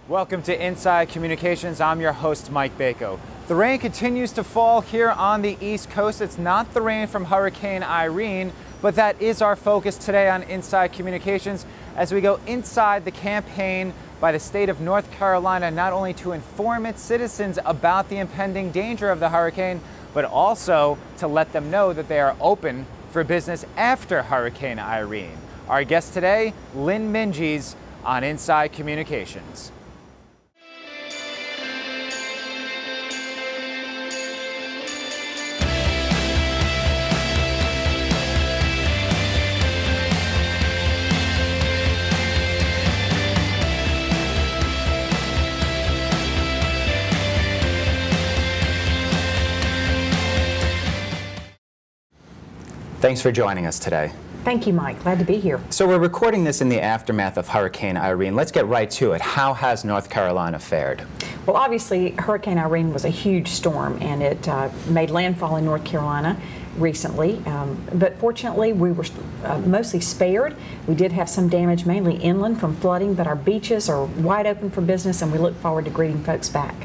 Welcome to Inside Communications. I'm your host, Mike Bako. The rain continues to fall here on the East Coast. It's not the rain from Hurricane Irene, but that is our focus today on Inside Communications as we go inside the campaign by the state of North Carolina, not only to inform its citizens about the impending danger of the hurricane, but also to let them know that they are open for business after Hurricane Irene. Our guest today, Lynn Minges on Inside Communications. Thanks for joining us today. Thank you, Mike. Glad to be here. So we're recording this in the aftermath of Hurricane Irene. Let's get right to it. How has North Carolina fared? Well, obviously, Hurricane Irene was a huge storm, and it made landfall in North Carolina recently, but fortunately we were mostly spared. We did have some damage, mainly inland from flooding, but our beaches are wide open for business, and we look forward to greeting folks back.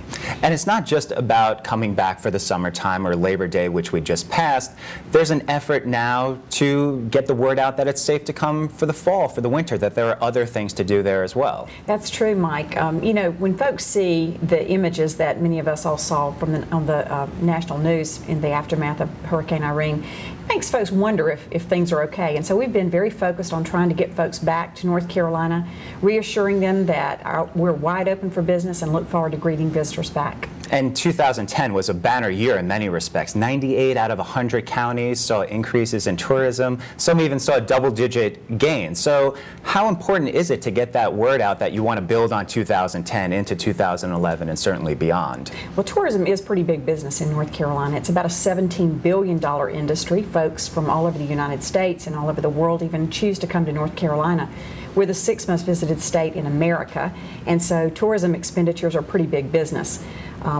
And it's not just about coming back for the summertime or Labor Day, which we just passed. There's an effort now to get the word out that it's safe to come for the fall, for the winter, that there are other things to do there as well. That's true, Mike. You know, when folks see the images that many of us all saw from on the national news in the aftermath of Hurricane Irene, it makes folks wonder if things are okay. And so we've been very focused on trying to get folks back to North Carolina, reassuring them that we're wide open for business and look forward to greeting visitors back. And 2010 was a banner year in many respects. 98 out of 100 counties saw increases in tourism. Some even saw double-digit gains. So how important is it to get that word out that you want to build on 2010 into 2011 and certainly beyond? Well, tourism is pretty big business in North Carolina. It's about a $17 billion industry. Folks from all over the United States and all over the world even choose to come to North Carolina. We're the 6th most visited state in America, and so tourism expenditures are pretty big business.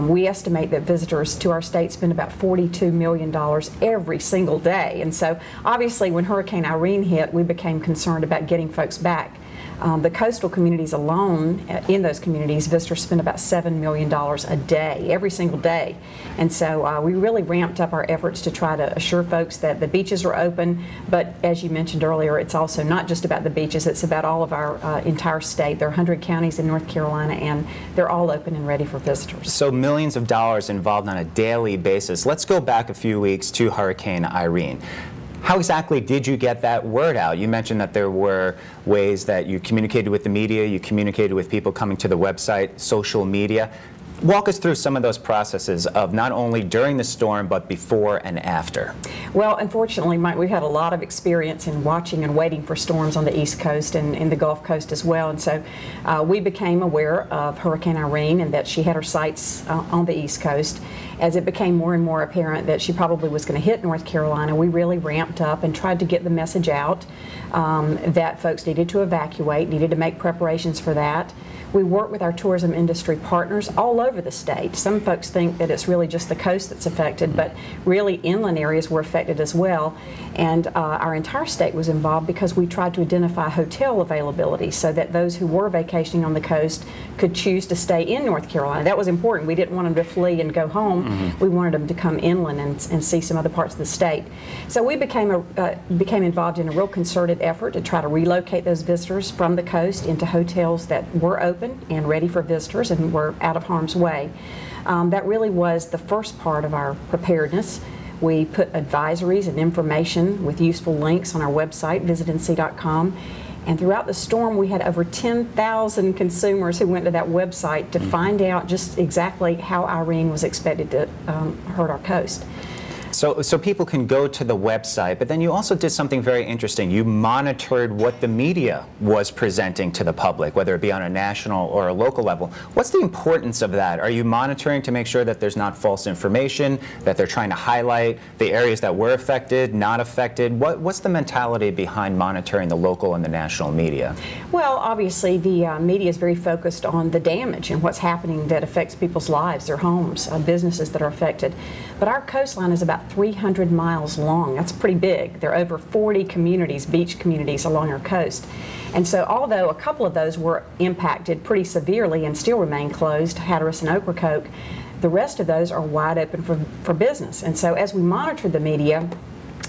We estimate that visitors to our state spend about $42 million every single day. And so obviously when Hurricane Irene hit, we became concerned about getting folks back. The coastal communities alone, in those communities, visitors spend about $7 million a day, every single day. And so we really ramped up our efforts to try to assure folks that the beaches are open. But as you mentioned earlier, it's also not just about the beaches, it's about all of our entire state. There are 100 counties in North Carolina, and they're all open and ready for visitors. So millions of dollars involved on a daily basis. Let's go back a few weeks to Hurricane Irene. How exactly did you get that word out? You mentioned that there were ways that you communicated with the media, you communicated with people coming to the website, social media. Walk us through some of those processes of not only during the storm, but before and after. Well, unfortunately, Mike, we've had a lot of experience in watching and waiting for storms on the East Coast and in the Gulf Coast as well. And so we became aware of Hurricane Irene and that she had her sights on the East Coast. As it became more and more apparent that she probably was going to hit North Carolina, we really ramped up and tried to get the message out that folks needed to evacuate, needed to make preparations for that. We work with our tourism industry partners all over the state. Some folks think that it's really just the coast that's affected, but really inland areas were affected as well. And our entire state was involved because we tried to identify hotel availability so that those who were vacationing on the coast could choose to stay in North Carolina. That was important. We didn't want them to flee and go home. We wanted them to come inland and see some other parts of the state. So we became involved in a real concerted effort to try to relocate those visitors from the coast into hotels that were open and ready for visitors and were out of harm's way. That really was the first part of our preparedness. We put advisories and information with useful links on our website, visitnc.com. And throughout the storm, we had over 10,000 consumers who went to that website to find out just exactly how Irene was expected to hurt our coast. So people can go to the website, but then you also did something very interesting. You monitored what the media was presenting to the public, whether it be on a national or a local level. What's the importance of that? Are you monitoring to make sure that there's not false information, that they're trying to highlight the areas that were affected, not affected? What's the mentality behind monitoring the local and the national media? Well, obviously the media is very focused on the damage and what's happening that affects people's lives, their homes, businesses that are affected. But our coastline is about about 300 miles long. That's pretty big. There are over 40 communities, beach communities along our coast. And so although a couple of those were impacted pretty severely and still remain closed, Hatteras and Ocracoke, the rest of those are wide open for business. And so as we monitored the media,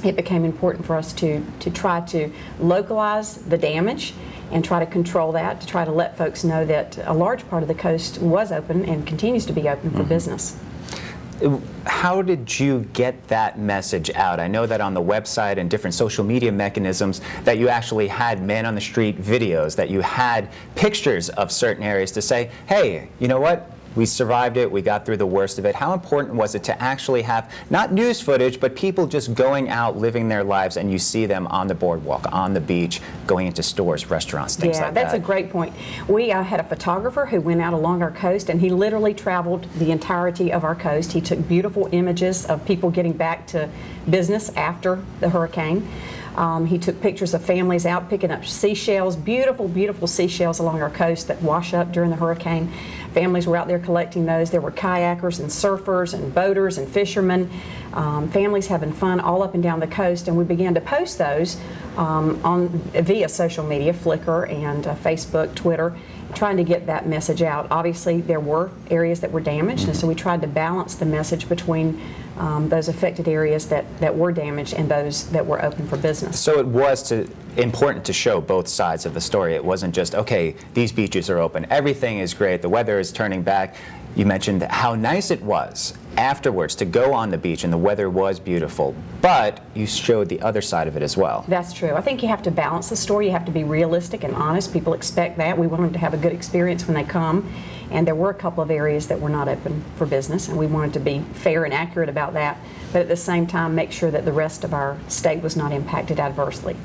it became important for us to try to localize the damage and try to control that, to try to let folks know that a large part of the coast was open and continues to be open for business. How did you get that message out? I know that on the website and different social media mechanisms that you actually had man on the street videos, that you had pictures of certain areas to say, hey, you know what? We survived it, we got through the worst of it. How important was it to actually have, not news footage, but people just going out, living their lives, and you see them on the boardwalk, on the beach, going into stores, restaurants, things like that? Yeah, that's a great point. We had a photographer who went out along our coast, and he literally traveled the entirety of our coast. He took beautiful images of people getting back to business after the hurricane. He took pictures of families out picking up seashells, beautiful, beautiful seashells along our coast that wash up during the hurricane. Families were out there collecting those. There were kayakers and surfers and boaters and fishermen, families having fun all up and down the coast, and we began to post those via social media, Flickr and Facebook, Twitter, trying to get that message out. Obviously, there were areas that were damaged, and so we tried to balance the message between those affected areas that were damaged and those that were open for business. So it was important to show both sides of the story. It wasn't just, okay, these beaches are open, everything is great, the weather is turning back. You mentioned how nice it was afterwards to go on the beach and the weather was beautiful, but you showed the other side of it as well. That's true. I think you have to balance the story. You have to be realistic and honest. People expect that. We want them to have a good experience when they come, and there were a couple of areas that were not open for business, and we wanted to be fair and accurate about that, but at the same time make sure that the rest of our state was not impacted adversely.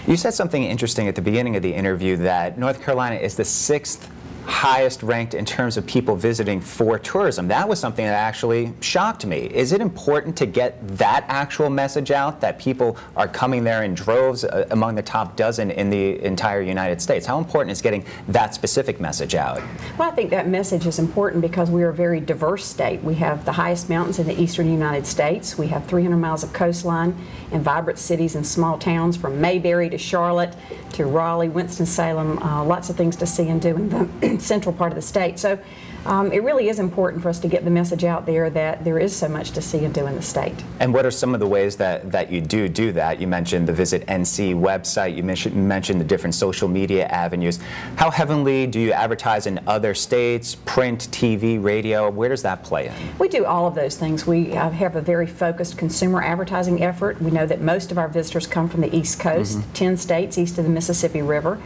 You said something interesting at the beginning of the interview, that North Carolina is the 6th highest ranked in terms of people visiting for tourism. That was something that actually shocked me. Is it important to get that actual message out, that people are coming there in droves, among the top dozen in the entire United States? How important is getting that specific message out? Well, I think that message is important because we are a very diverse state. We have the highest mountains in the eastern United States. We have 300 miles of coastline and vibrant cities and small towns from Mayberry to Charlotte to Raleigh, Winston-Salem, lots of things to see and do in the central part of the state. So it really is important for us to get the message out there that there is so much to see and do in the state. And what are some of the ways that you do that? You mentioned the Visit NC website, you mentioned the different social media avenues. How heavily do you advertise in other states, print, TV, radio? Where does that play in? We do all of those things. We have a very focused consumer advertising effort. We know that most of our visitors come from the East Coast, 10 states east of the Mississippi River.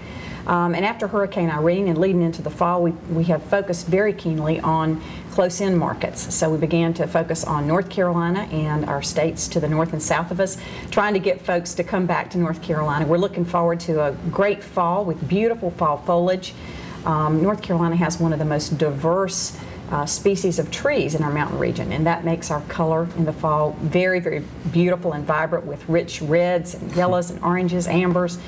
And after Hurricane Irene and leading into the fall, we have focused very keenly on close-in markets. So we began to focus on North Carolina and our states to the north and south of us, trying to get folks to come back to North Carolina. We're looking forward to a great fall with beautiful fall foliage. North Carolina has one of the most diverse species of trees in our mountain region, and that makes our color in the fall very, very beautiful and vibrant with rich reds and yellows and oranges, ambers.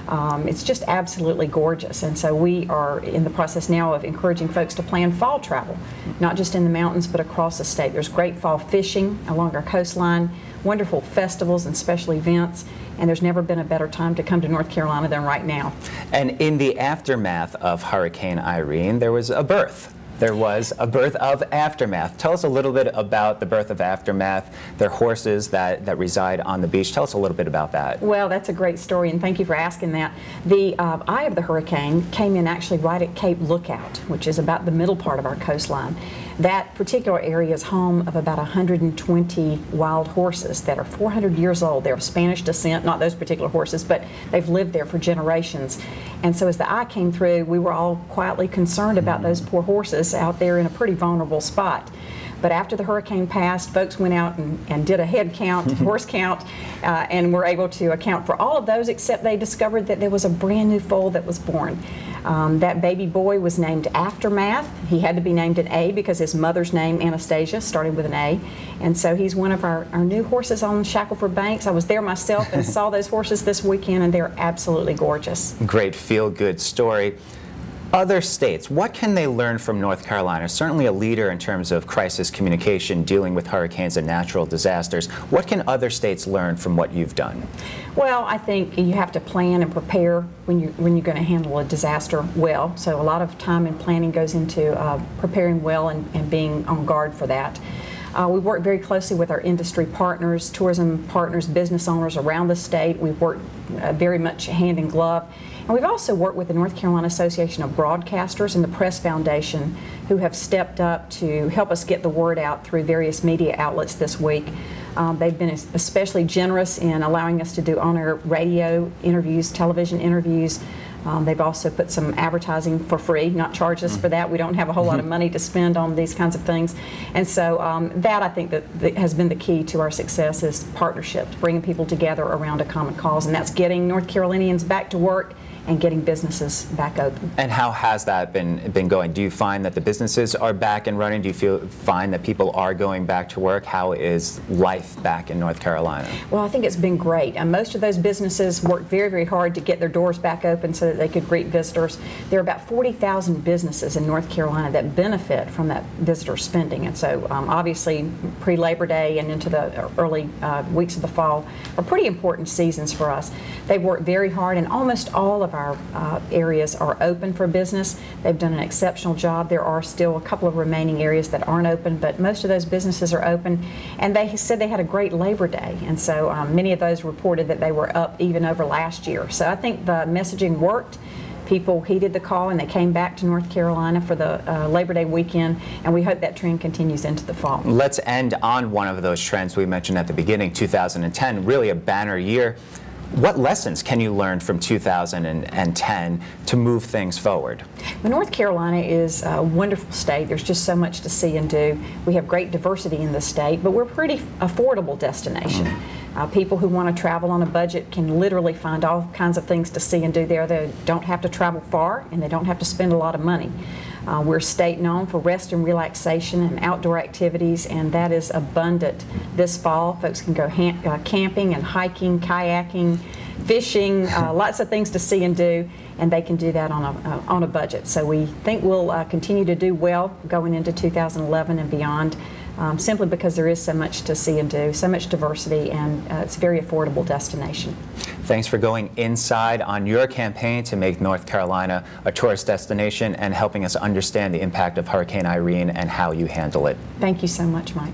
It's just absolutely gorgeous, and so we are in the process now of encouraging folks to plan fall travel, not just in the mountains but across the state. There's great fall fishing along our coastline, wonderful festivals and special events, and there's never been a better time to come to North Carolina than right now. And in the aftermath of Hurricane Irene, there was a birth. There was a birth of Aftermath. Tell us a little bit about the birth of Aftermath. They're horses that reside on the beach. Tell us a little bit about that. Well, that's a great story, and thank you for asking that. The eye of the hurricane came in actually right at Cape Lookout, which is about the middle part of our coastline. That particular area is home of about 120 wild horses that are 400 years old. They're of Spanish descent, not those particular horses, but they've lived there for generations. And so as the eye came through, we were all quietly concerned about those poor horses out there in a pretty vulnerable spot. But after the hurricane passed, folks went out and did a head count, horse count, and were able to account for all of those, except they discovered that there was a brand new foal that was born. That baby boy was named Aftermath. He had to be named an A because his mother's name, Anastasia, started with an A. And so he's one of our new horses on Shackleford Banks. I was there myself and saw those horses this weekend, and they're absolutely gorgeous. Great feel-good story. Other states, what can they learn from North Carolina? Certainly a leader in terms of crisis communication, dealing with hurricanes and natural disasters. What can other states learn from what you've done? Well, I think you have to plan and prepare when you're going to handle a disaster well. So a lot of time and planning goes into preparing well and being on guard for that. We work very closely with our industry partners, tourism partners, business owners around the state. We've worked very much hand in glove. And we've also worked with the North Carolina Association of Broadcasters and the Press Foundation, who have stepped up to help us get the word out through various media outlets this week. They've been especially generous in allowing us to do on-air radio interviews, television interviews. They've also put some advertising for free, not charged us for that. We don't have a whole lot of money to spend on these kinds of things. And so that, I think, that has been the key to our success, is partnerships, bringing people together around a common cause. And that's getting North Carolinians back to work and getting businesses back open. And how has that been going? Do you find that the businesses are back and running? Do you find that people are going back to work? How is life back in North Carolina? Well, I think it's been great. And most of those businesses worked very, very hard to get their doors back open so that they could greet visitors. There are about 40,000 businesses in North Carolina that benefit from that visitor spending. And so obviously pre-Labor Day and into the early weeks of the fall are pretty important seasons for us. They've worked very hard, and almost all of our areas are open for business. They've done an exceptional job. There are still a couple of remaining areas that aren't open, but most of those businesses are open. And they said they had a great Labor Day, and so many of those reported that they were up even over last year. So I think the messaging worked. People heeded the call, and they came back to North Carolina for the Labor Day weekend, and we hope that trend continues into the fall. Let's end on one of those trends we mentioned at the beginning, 2010, really a banner year. What lessons can you learn from 2010 to move things forward? Well, North Carolina is a wonderful state. There's just so much to see and do. We have great diversity in the state, but we're a pretty affordable destination. People who want to travel on a budget can literally find all kinds of things to see and do there. They don't have to travel far, and they don't have to spend a lot of money. We're a state known for rest and relaxation and outdoor activities, and that is abundant this fall. Folks can go camping and hiking, kayaking, fishing, lots of things to see and do, and they can do that on a budget. So we think we'll continue to do well going into 2011 and beyond, simply because there is so much to see and do, so much diversity, and it's a very affordable destination. Thanks for going inside on your campaign to make North Carolina a tourist destination and helping us understand the impact of Hurricane Irene and how you handle it. Thank you so much, Mike.